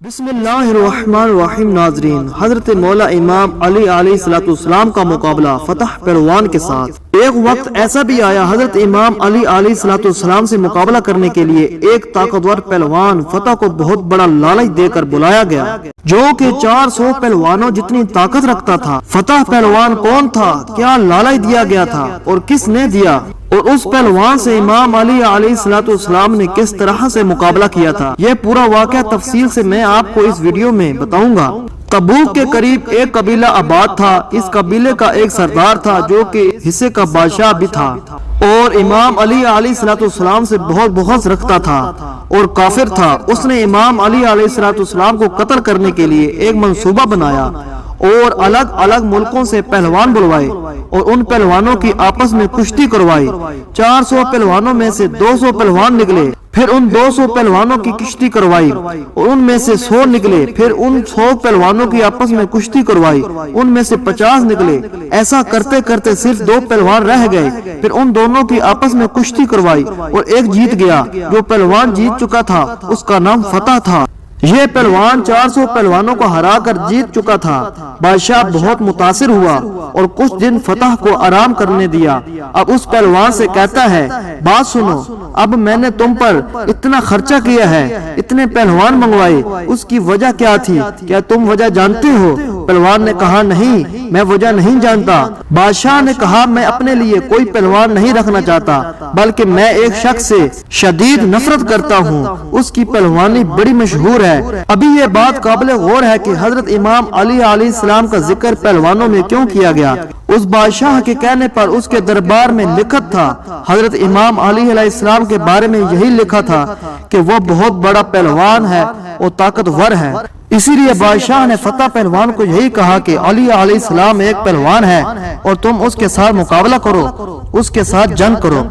بسم اللہ الرحمن الرحیم۔ ناظرین، حضرت مولا امام علی علیہ السلام کا مقابلہ فتح پہلوان کے ساتھ۔ ایک وقت ایسا بھی آیا حضرت امام علی علیہ السلام سے مقابلہ کرنے کے لیے ایک طاقتور پہلوان فتح کو بہت بڑا لالچ دے کر بلایا گیا، جو کہ 400 پہلوانوں جتنی طاقت رکھتا تھا۔ فتح پہلوان کون تھا، کیا لالچ دیا گیا تھا اور کس نے دیا، اور اس پہلوان سے امام علی علیہ السلام نے کس طرح سے مقابلہ کیا تھا، یہ پورا واقعہ تفصیل سے میں آپ کو اس ویڈیو میں بتاؤں گا۔ تبوک کے قریب ایک قبیلہ آباد تھا۔ اس قبیلے کا ایک سردار تھا جو کہ حصے کا بادشاہ بھی تھا، اور امام علی علیہ السلام سے بہت بغض رکھتا تھا اور کافر تھا۔ اس نے امام علی علیہ السلام کو قتل کرنے کے لیے ایک منصوبہ بنایا اور الگ الگ ملکوں سے پہلوان بلوائے اور ان پہلوانوں کی آپس میں کشتی کروائی۔ 400 پہلوانوں میں سے 200 پہلوان نکلے، پھر ان 200 پہلوانوں کی کشتی کروائی اور ان میں سے 100 نکلے، پھر ان 100 پہلوانوں کی آپس میں کشتی کروائی، ان میں سے 50 نکلے۔ ایسا کرتے کرتے صرف 2 پہلوان رہ گئے، پھر ان دونوں کی آپس میں کشتی کروائی اور ایک جیت گیا۔ جو پہلوان جیت چکا تھا اس کا نام فتح تھا۔ یہ پہلوان 400 پہلوانوں کو ہرا کر جیت چکا تھا۔ بادشاہ بہت متاثر ہوا اور کچھ دن فتح کو آرام کرنے دیا۔ اب اس پہلوان سے کہتا ہے، بات سنو، اب میں نے تم پر اتنا خرچہ کیا ہے، اتنے پہلوان منگوائے، اس کی وجہ کیا تھی، کیا تم وجہ جانتے ہو؟ پہلوان نے کہا، نہیں، میں وجہ نہیں جانتا۔ بادشاہ نے کہا، میں اپنے لیے کوئی پہلوان نہیں رکھنا چاہتا، بلکہ میں ایک شخص سے شدید نفرت کرتا ہوں، اس کی پہلوانی بڑی مشہور ہے۔ ابھی یہ بات قابل غور ہے کہ حضرت امام علی علیہ السلام کا ذکر پہلوانوں میں کیوں کیا گیا۔ اس بادشاہ کے کہنے پر اس کے دربار میں لکھت تھا، حضرت امام علی علیہ السلام کے بارے میں یہی لکھا تھا کہ وہ بہت بڑا پہلوان ہے اور طاقتور ہے۔ اسی لیے بادشاہ نے فتح پہلوان کو یہی کہا کہ علی علیہ السلام ایک پہلوان ہے اور تم اس کے ساتھ مقابلہ کرو، اس کے ساتھ جنگ کرو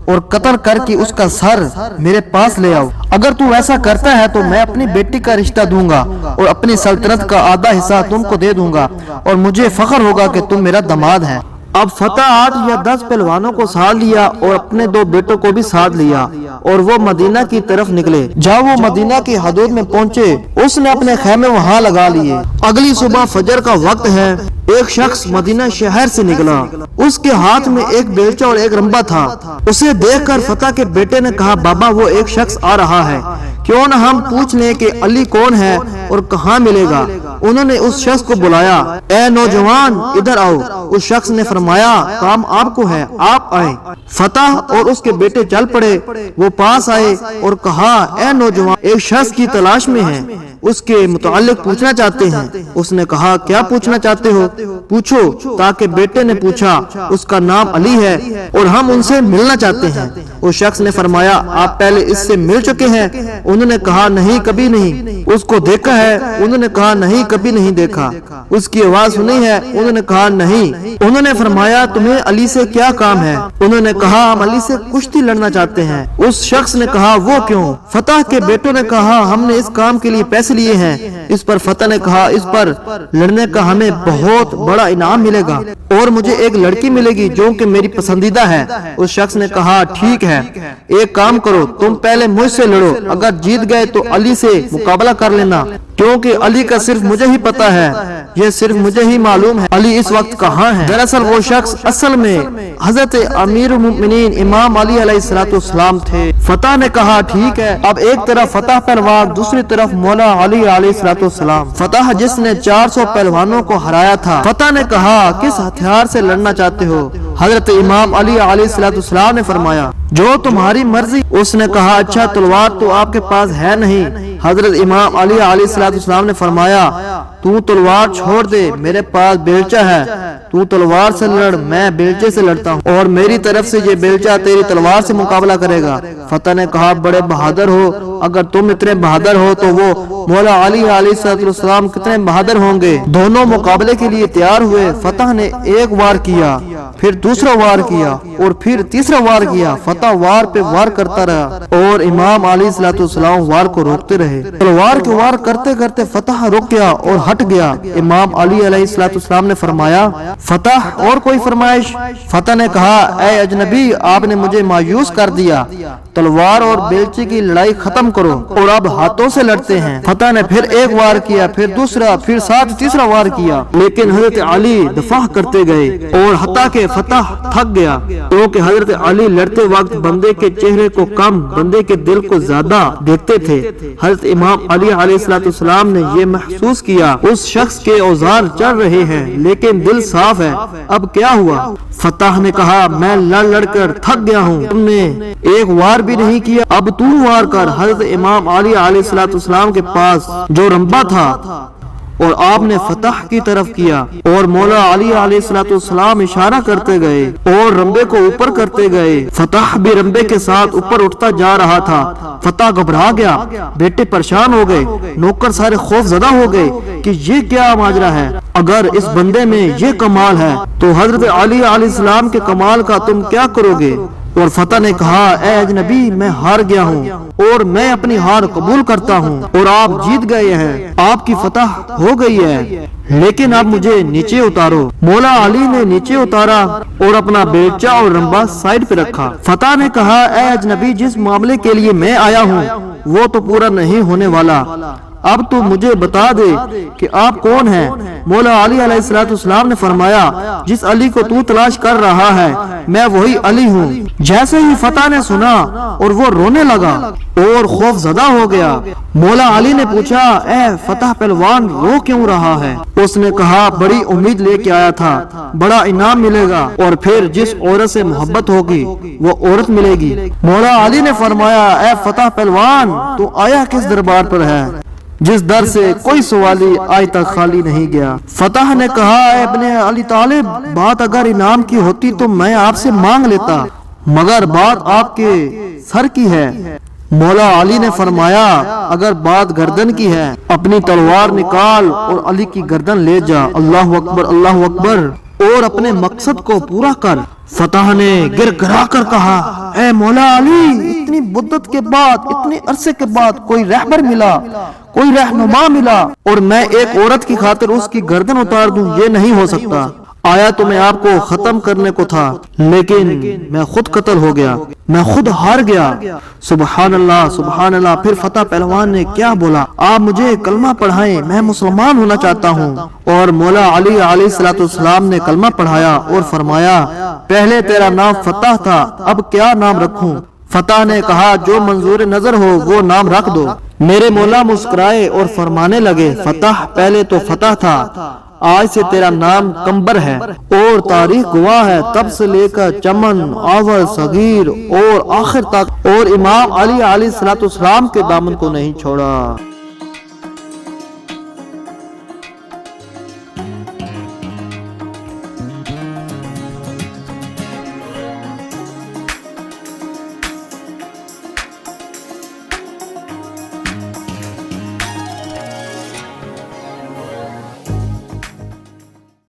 اور قتل کر کے اس کا سر میرے پاس لے آؤ۔ اگر تو ایسا کرتا ہے تو میں اپنی بیٹی کا رشتہ دوں گا اور اپنی سلطنت کا آدھا حصہ تم کو دے دوں گا اور مجھے فخر ہوگا کہ تم میرا داماد ہے۔ اب فتح 8 یا 10 پہلوانوں کو ساتھ لیا اور اپنے 2 بیٹوں کو بھی ساتھ لیا اور وہ مدینہ کی طرف نکلے۔ جب وہ مدینہ کی حدود میں پہنچے اس نے اپنے خیمے وہاں لگا لیے۔ اگلی صبح فجر کا وقت ہے، ایک شخص مدینہ شہر سے نکلا، اس کے ہاتھ میں ایک بیلچہ اور ایک رمبا تھا۔ اسے دیکھ کر فتح کے بیٹے نے کہا، بابا وہ ایک شخص آ رہا ہے، کیوں نہ ہم پوچھ لیں کہ علی کون ہے اور کہاں ملے گا۔ انہوں نے اس شخص کو بلایا، اے نوجوان ادھر آؤ۔ اس شخص نے فرمایا، کام آپ کو ہے، آپ آئیں۔ فتح اور اس کے بیٹے چل پڑے۔ وہ پاس آئے اور کہا، اے نوجوان، ایک شخص کی تلاش میں ہیں، اس کے متعلق پوچھنا چاہتے ہیں۔ اس نے کہا، کیا پوچھنا چاہتے ہو؟ پوچھو۔ تاکہ بیٹے نے پوچھا، اس کا نام علی ہے اور ہم ان سے ملنا چاہتے ہیں۔ اس شخص نے فرمایا، آپ پہلے اس سے مل چکے ہیں؟ انہوں نے کہا، نہیں، کبھی نہیں۔ اس کو دیکھا ہے؟ انہوں نے کہا، نہیں، کبھی نہیں دیکھا۔ اس کی آواز سنی ہے؟ انہوں نے کہا، نہیں۔ انہوں نے فرمایا، تمہیں علی سے کیا کام ہے؟ انہوں نے کہا، ہم علی سے کشتی لڑنا چاہتے ہیں۔ اس شخص نے کہا، وہ کیوں؟ فتح کے بیٹوں نے کہا، ہم نے اس کام کے لیے پیسے لیے ہیں۔ اس پر فتح نے کہا، اس پر لڑنے کا ہمیں بہت بڑا انعام ملے گا اور مجھے ایک لڑکی ملے گی جو کہ میری پسندیدہ ہے۔ اس شخص نے کہا، ٹھیک ہے، ایک کام کرو، تم پہلے مجھ سے لڑو، اگر جیت گئے تو علی سے مقابلہ کر لینا، کیونکہ علی کا صرف مجھے ہی پتا ہے، یہ صرف مجھے ہی معلوم ہے علی اس وقت کہاں ہے۔ دراصل وہ شخص اصل میں حضرت امیر المؤمنین امام علی علیہ السلام تھے۔ فتح نے کہا، ٹھیک ہے۔ اب ایک طرف فتح پہلوان، دوسری طرف مولا علی علیہ السلام۔ فتح جس نے 400 پہلوانوں کو ہرایا تھا۔ فتح نے کہا، کس ہتھیار سے لڑنا چاہتے ہو؟ حضرت امام علی علیہ السلام نے فرمایا، جو تمہاری مرضی۔ اس نے کہا، اچھا، تلوار تو آپ کے پاس ہے نہیں۔ حضرت امام علی علیہ السلام نے فرمایا، تو تلوار چھوڑ دے، میرے پاس بیلچہ ہے، تو تلوار سے لڑ، میں بیلچے سے لڑتا ہوں اور میری طرف سے یہ بیلچہ تیری تلوار سے مقابلہ کرے گا۔ فتح نے کہا، بڑے بہادر ہو، اگر تم اتنے بہادر ہو تو وہ مولا علی علیہ السلام کتنے بہادر ہوں گے۔ دونوں مقابلے کے لیے تیار ہوئے۔ فتح نے ایک وار کیا، پھر دوسرا وار کیا اور پھر تیسرا وار کیا۔ فتح وار پہ وار کرتا رہا اور امام علیہ السلام وار کو روکتے رہے۔ تلوار کے وار کرتے کرتے فتح رک گیا اور ہٹ گیا۔ امام علی علیہ السلام نے فرمایا، فتح اور کوئی فرمائش؟ فتح نے کہا، اے اجنبی، آپ نے مجھے مایوس کر دیا، تلوار اور بیلچے کی لڑائی ختم کرو اور اب ہاتھوں سے لڑتے ہیں۔ فتح نے پھر ایک وار کیا، پھر دوسرا، پھر ساتھ تیسرا وار کیا، لیکن حضرت علی دفاع کرتے گئے اور حتیٰ کہ فتح تھک گیا، کیونکہ حضرت علی لڑتے وقت بندے کے چہرے کو کم، بندے کے دل کو زیادہ دیکھتے تھے۔ حضرت امام علی علیہ السلام نے یہ محسوس کیا اس شخص کے اوزار چڑھ رہے ہیں لیکن دل صاف ہے، اب کیا ہوا؟ فتح نے کہا میں لڑ لڑ کر تھک گیا ہوں، تم نے ایک وار بھی نہیں کیا، اب تو وار کر۔ حضرت امام علی علیہ السلام کے پاس جو رمبا تھا اور آپ نے فتح کی طرف کیا اور مولا علی علیہ السلام اشارہ کرتے گئے اور رمبے کو اوپر کرتے گئے۔ فتح بھی رمبے کے ساتھ اوپر اٹھتا جا رہا تھا۔ فتح گھبرا گیا، بیٹے پریشان ہو گئے، نوکر سارے خوف زدہ ہو گئے کہ یہ کیا ماجرا ہے، اگر اس بندے میں یہ کمال ہے تو حضرت علی علیہ السلام کے کمال کا تم کیا کرو گے؟ اور فتح نے کہا اے اجنبی میں ہار گیا ہوں اور میں اپنی ہار قبول کرتا ہوں اور آپ جیت گئے ہیں، آپ کی فتح ہو گئی ہے، لیکن اب مجھے نیچے اتارو۔ مولا علی نے نیچے اتارا اور اپنا بیلچہ اور رمبا سائڈ پہ رکھا۔ فتح نے کہا اے اجنبی جس معاملے کے لیے میں آیا ہوں وہ تو پورا نہیں ہونے والا، اب تو مجھے بتا دے کہ آپ کون ہیں؟ مولا علی علیہ السلام نے فرمایا جس علی کو تو تلاش کر رہا ہے میں وہی علی ہوں۔ جیسے ہی فتح نے سنا اور وہ رونے لگا اور خوف زدہ ہو گیا۔ مولا علی نے پوچھا اے فتح پہلوان رو کیوں رہا ہے؟ اس نے کہا بڑی امید لے کے آیا تھا، بڑا انعام ملے گا اور پھر جس عورت سے محبت ہوگی وہ عورت ملے گی۔ مولا علی نے فرمایا اے فتح پہلوان تو آیا کس دربار پر ہے جس در سے کوئی سوالی آج تک خالی نہیں گیا؟ فتح نے کہا اے ابن علی طالب بات اگر انعام کی ہوتی تو میں آپ سے مانگ لیتا، مگر بات آپ کے سر کی ہے۔ مولا علی نے فرمایا اگر بات گردن کی ہے اپنی تلوار نکال اور علی کی گردن لے جا، اللہ اکبر اللہ اکبر، اور اپنے مقصد کو پورا کر۔ فتح نے گر گرا کر کہا اے مولا علی اتنی مدت کے بعد، اتنے عرصے کے بعد کوئی رہبر ملا، کوئی رہنما ملا اور میں ایک عورت کی خاطر اس کی گردن اتار دوں، یہ نہیں ہو سکتا۔ آیا تو میں آپ کو ختم کرنے کو تھا لیکن میں خود قتل ہو گیا، میں خود ہار گیا۔ سبحان اللہ سبحان اللہ۔ پھر فتح پہلوان نے کیا بولا آپ مجھے کلمہ پڑھائیں، میں مسلمان ہونا چاہتا ہوں۔ اور مولا علی علیہ السلام نے کلمہ پڑھایا اور فرمایا پہلے تیرا نام فتح تھا اب کیا نام رکھوں؟ فتح نے کہا جو منظور نظر ہو وہ نام رکھ دو۔ میرے مولا مسکرائے اور فرمانے لگے فتح پہلے تو فتح تھا، آج سے تیرا نام کمبر ہے اور تاریخ گواہ ہے تب سے لے کر چمن آور صغیر اور آخر تک، اور امام علی علیہ السلام کے دامن کو نہیں چھوڑا۔